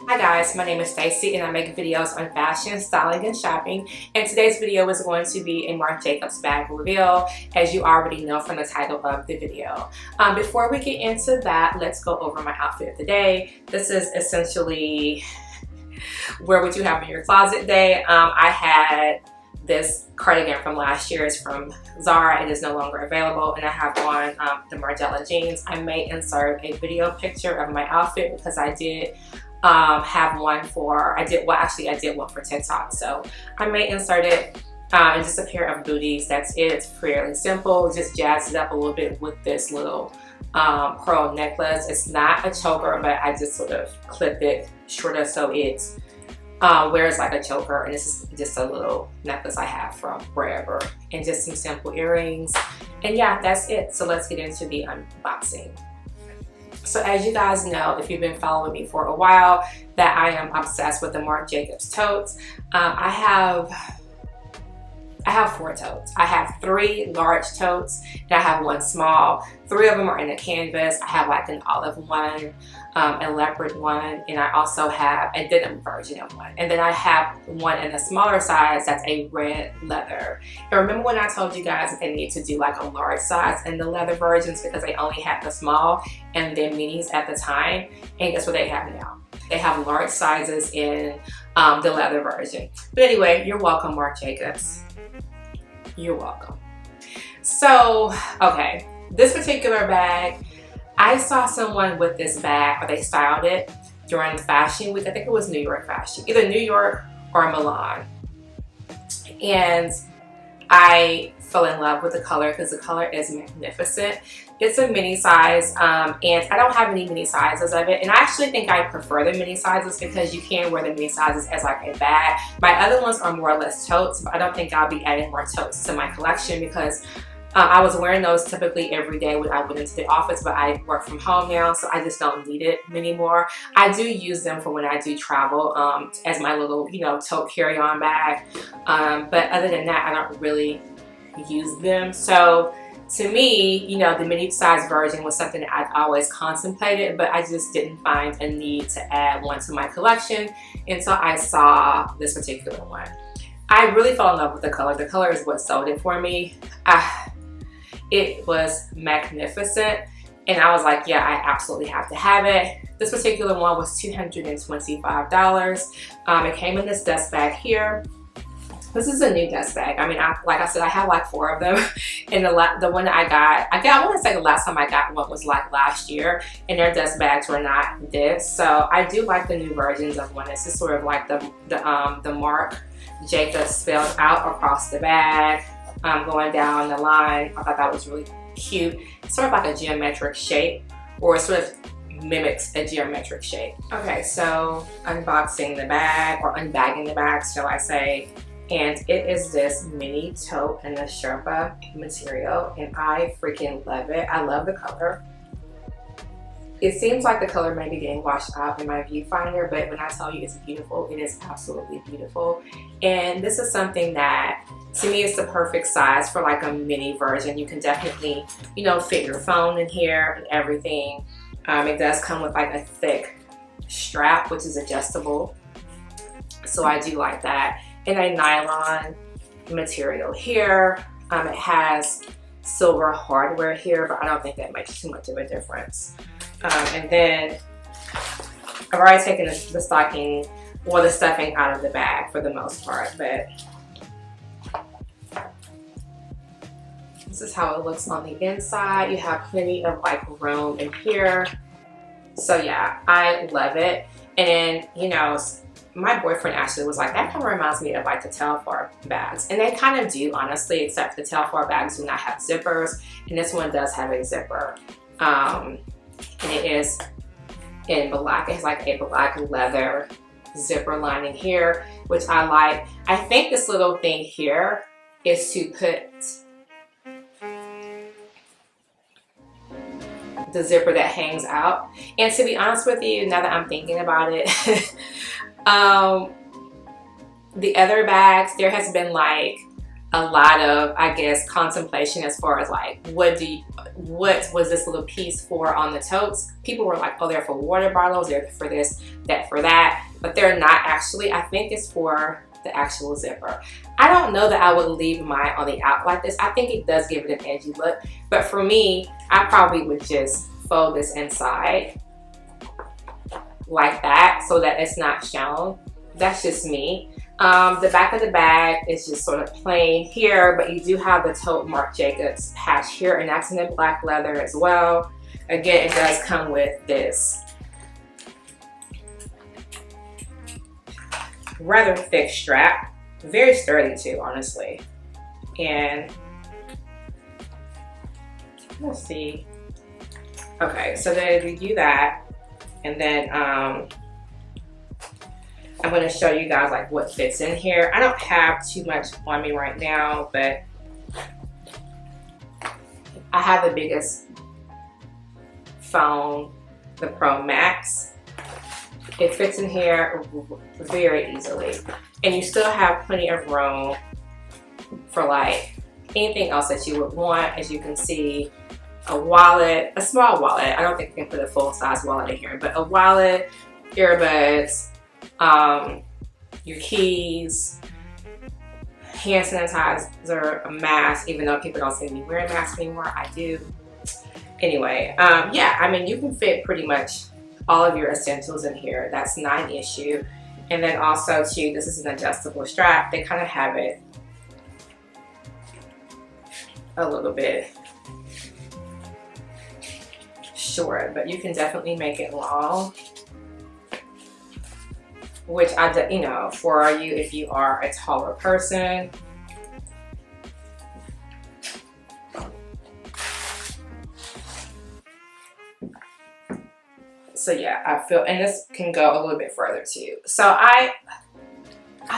Hi guys, my name is Stacy and I make videos on fashion, styling, and shopping. And today's video is going to be a Marc Jacobs bag reveal, as you already know from the title of the video. Before we get into that, let's go over my outfit of the day. This is essentially wear what you have in your closet day. I had this cardigan from last year. It's from Zara. It is no longer available, and I have on the Margiela jeans. I may insert a video picture of my outfit because I did have one for, I did one for TikTok, so I may insert it. And just a pair of booties. That's it. It's fairly simple. Just jazz it up a little bit with this little pearl necklace. It's not a choker, but I just sort of clipped it shorter so it wears like a choker, and this is just a little necklace I have from wherever, and just some simple earrings. And yeah, that's it. So let's get into the unboxing. So as you guys know, if you've been following me for a while, that I am obsessed with the Marc Jacobs totes. I have 4 totes. I have 3 large totes and I have 1 small. 3 of them are in a canvas. I have like an olive one, a leopard one, and I also have a denim version of one. And then I have one in a smaller size that's a red leather. And remember when I told you guys that they need to do like a large size in the leather versions because they only had the small and the minis at the time? And guess what they have now? They have large sizes in the leather version. But anyway, you're welcome, Marc Jacobs. You're welcome. So, okay, this particular bag, I saw someone with this bag, or they styled it during Fashion Week. I think it was New York Fashion, either New York or Milan. And I fell in love with the color because the color is magnificent. It's a mini size, and I don't have any mini sizes of it. And I actually think I prefer the mini sizes because you can wear the mini sizes as like a bag. My other ones are more or less totes, but I don't think I'll be adding more totes to my collection because I was wearing those typically every day when I went into the office, but I work from home now, so I just don't need it anymore. I do use them for when I do travel as my little, tote carry-on bag. But other than that, I don't really use them. So to me, the mini size version was something that I'd always contemplated, but I just didn't find a need to add one to my collection until I saw this particular one. I really fell in love with the color. The color is what sold it for me. It was magnificent, and I was like, yeah, I absolutely have to have it. This particular one was $225. It came in this dust bag here. This is a new dust bag. I mean, like I said, I have like 4 of them, and the one that I want to say the last time I got one was like last year, and their dust bags were not this. So I do like the new versions of one. This is sort of like the Marc Jacobs spelled out across the bag, going down the line. I thought that was really cute. It's sort of like a geometric shape, or it sort of mimics a geometric shape. Okay, so unboxing the bag, or unbagging the bag, shall I say. And it is this mini tote in the sherpa material, and I freaking love it. I love the color. It seems like the color may be getting washed out in my viewfinder, but when I tell you it's beautiful, it is absolutely beautiful. And this is something that, to me, is the perfect size for like a mini version. You can definitely, fit your phone in here and everything. It does come with like a thick strap, which is adjustable. So I do like that. And a nylon material here. It has silver hardware here, but I don't think that makes too much of a difference. And then I've already taken the stocking or the stuffing out of the bag for the most part, but this is how it looks on the inside. You have plenty of like room in here. So yeah, I love it. And then, my boyfriend actually was like, that kind of reminds me of like the Telfar bags. And they kind of do, honestly, except the Telfar bags do not have zippers. And this one does have a zipper. And it is in black. It has like a black leather zipper lining here, which I like. I think this little thing here is to put the zipper that hangs out. And to be honest with you, now that I'm thinking about it, the other bags, there has been like a lot of, I guess, contemplation as far as like, what what was this little piece for on the totes. People were like, oh, they're for water bottles, they're for this, that, for that, but they're not actually. I think it's for the actual zipper. I don't know that I would leave mine on the out like this. I think it does give it an edgy look, but for me, I probably would just fold this inside like that so that it's not shown. That's just me. The back of the bag is just sort of plain here, but you do have the Tote Marc Jacobs patch here, and that's in the black leather as well. Again, it does come with this rather thick strap, very sturdy too, honestly. And let's see. Okay, so then we do that, and then I'm going to show you guys like what fits in here. I don't have too much on me right now, but I have the biggest phone, the Pro Max. It fits in here very easily, and you still have plenty of room for like anything else that you would want. As you can see, a wallet, a small wallet. I don't think you can put a full size wallet in here, but a wallet, earbuds, your keys, hand sanitizer, a mask, even though people don't see me wearing masks anymore, I do. Anyway, yeah, I mean, you can fit pretty much all of your essentials in here. That's not an issue. And then also too, this is an adjustable strap. They kind of have it a little bit short, but you can definitely make it long, which you know, for you if you are a taller person. So yeah, I feel, and this can go a little bit further too. So I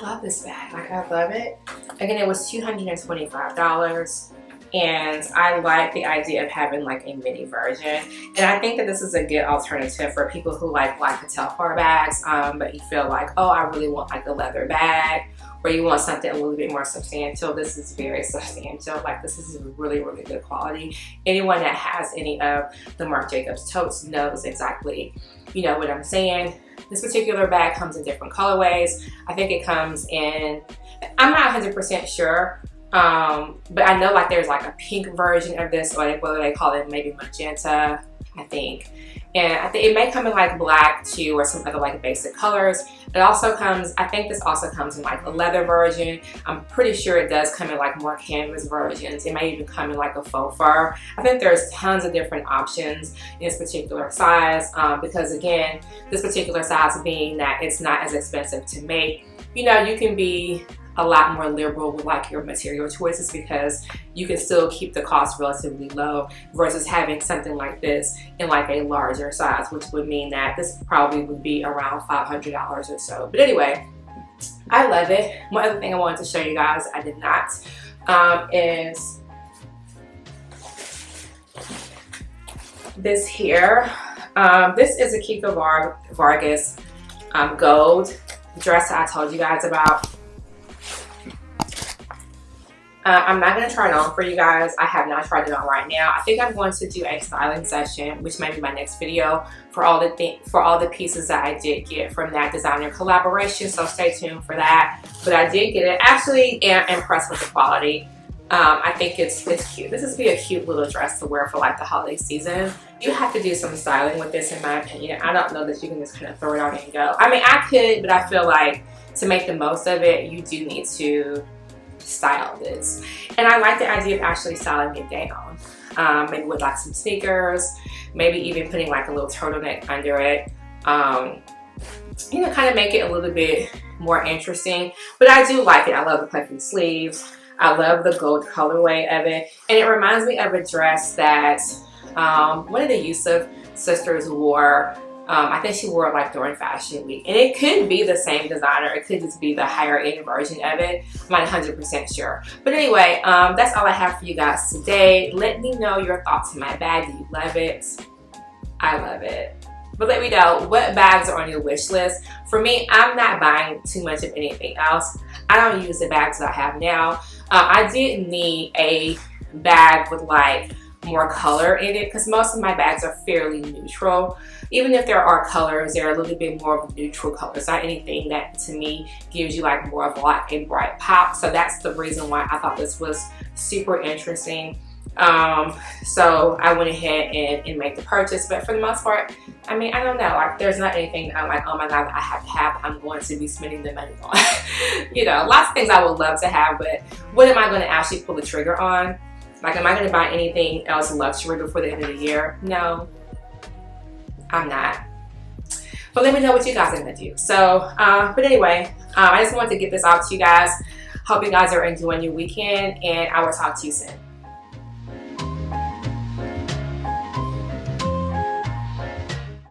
love this bag, like I love it. Again, it was $225. And I like the idea of having like a mini version. And I think that this is a good alternative for people who like hotel bar bags, but you feel like, oh, I really want like a leather bag, or you want something a little bit more substantial. This is very substantial. Like, this is really, really good quality. Anyone that has any of the Marc Jacobs totes knows exactly, you know, what I'm saying. This particular bag comes in different colorways. I think it comes in, I'm not 100% sure, but I know like there's like a pink version of this, or like, whether they call it maybe magenta, I think. And I think it may come in like black too, or some other like basic colors. It also comes, I think this also comes in like a leather version. I'm pretty sure it does come in like more canvas versions. It may even come in like a faux fur. I think there's tons of different options in this particular size, because again, this particular size being that it's not as expensive to make, you know, you can be a lot more liberal with like your material choices, because you can still keep the cost relatively low versus having something like this in like a larger size, which would mean that this probably would be around $500 or so. But anyway, I love it. One other thing I wanted to show you guys I did not is this here. This is a Kika Vargas gold dress that I told you guys about. I'm not going to try it on for you guys. I have not tried it on right now. I think I'm going to do a styling session, which may be my next video, for all the pieces that I did get from that designer collaboration. So stay tuned for that. But I did get it. Actually, am impressed with the quality. I think it's cute. This is be a cute little dress to wear for like the holiday season. You have to do some styling with this, in my opinion. I don't know that you can just kind of throw it on and go. I mean, I could, but I feel like to make the most of it, you do need to style this. And I like the idea of actually styling it down, maybe with like some sneakers, maybe even putting like a little turtleneck under it, you know, kind of make it a little bit more interesting. But I do like it. I love the puffy sleeves. I love the gold colorway of it, and it reminds me of a dress that one of the Yusuf sisters wore. I think she wore it like during Fashion Week, and it could be the same designer. It could just be the higher end version of it. I'm not 100% sure. But anyway, that's all I have for you guys today. Let me know your thoughts on my bag. Do you love it? I love it. But let me know what bags are on your wish list. For me, I'm not buying too much of anything else. I don't use the bags that I have now. I did need a bag with like more color in it, because most of my bags are fairly neutral. Even if there are colors, they're a little bit more of a neutral color. It's not anything that to me gives you like more of like a bright pop. So that's the reason why I thought this was super interesting. So I went ahead and made the purchase, but for the most part, I mean, I don't know, like there's not anything that I'm like, oh my god, I have to have, I'm going to be spending the money on. You know, lots of things I would love to have, but what am I going to actually pull the trigger on? Like, am I going to buy anything else luxury before the end of the year? No, I'm not. But let me know what you guys are going to do. So, but anyway, I just wanted to get this out to you guys. Hope you guys are enjoying your weekend, and I will talk to you soon.